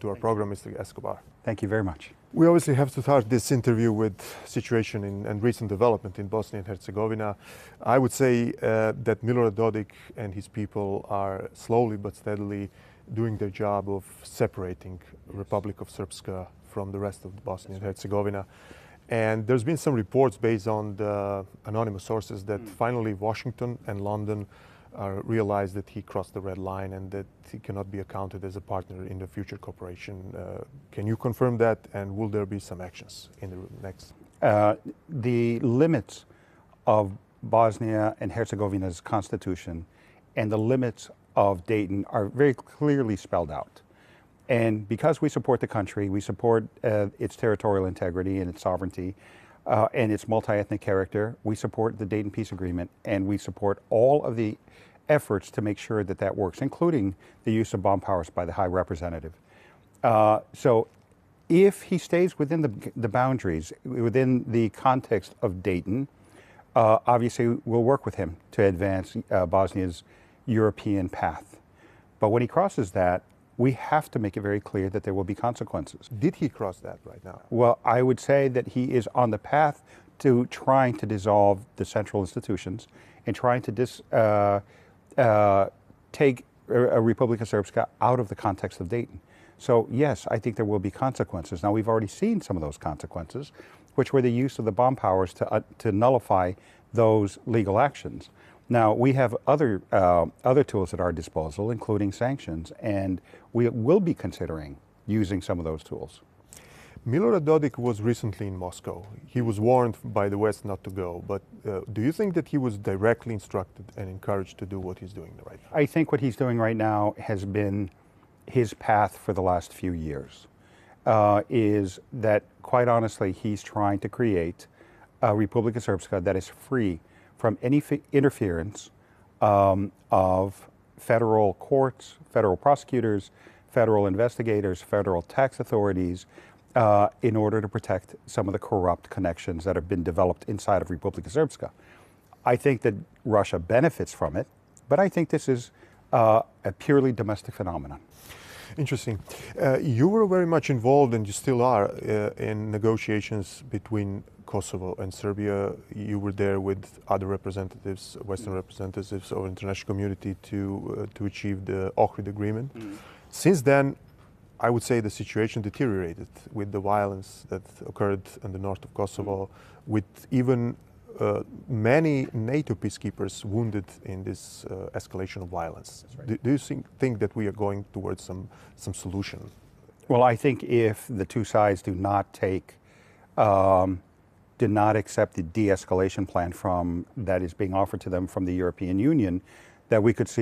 to our program, Mr. Escobar. Thank you very much. We obviously have to start this interview with situation and recent development in Bosnia and Herzegovina. I would say that Milorad Dodik and his people are slowly but steadily doing their job of separating Republic of Srpska from the rest of Bosnia and Herzegovina. And there's been some reports based on the anonymous sources that finally Washington and London realized that he crossed the red line and that he cannot be accounted as a partner in the future cooperation. Can you confirm that, and will there be some actions in the next? The limits of Bosnia and Herzegovina's constitution and the limits of Dayton are very clearly spelled out. And because we support the country, we support its territorial integrity and its sovereignty and its multi-ethnic character, we support the Dayton Peace Agreement, and we support all of the efforts to make sure that that works, including the use of bomb powers by the High Representative. So if he stays within the boundaries, within the context of Dayton, obviously we'll work with him to advance Bosnia's European path. But when he crosses that, we have to make it very clear that there will be consequences. Did he cross that right now? Well, I would say that he is on the path to trying to dissolve the central institutions and trying to take Republika Srpska out of the context of Dayton. So yes, I think there will be consequences. Now, we've already seen some of those consequences, which were the use of the bomb powers to nullify those legal actions. Now, we have other tools at our disposal, including sanctions, and we will be considering using some of those tools. Milorad Dodik was recently in Moscow. He was warned by the West not to go, but do you think that he was directly instructed and encouraged to do what he's doing right now? I think what he's doing right now has been his path for the last few years, is that, quite honestly, he's trying to create a Republika Srpska that is free from any interference of federal courts, federal prosecutors, federal investigators, federal tax authorities, in order to protect some of the corrupt connections that have been developed inside of Republika Srpska. I think that Russia benefits from it, but I think this is a purely domestic phenomenon. Interesting. You were very much involved, and you still are, in negotiations between Kosovo and Serbia. You were there with other representatives, Western representatives of the international community to achieve the Ohrid agreement. Since then, I would say the situation deteriorated with the violence that occurred in the north of Kosovo, with even many NATO peacekeepers wounded in this escalation of violence. Right. Do you think that we are going towards some solution? Well, I think if the two sides do not accept the de-escalation plan that is being offered to them from the European Union, that we could see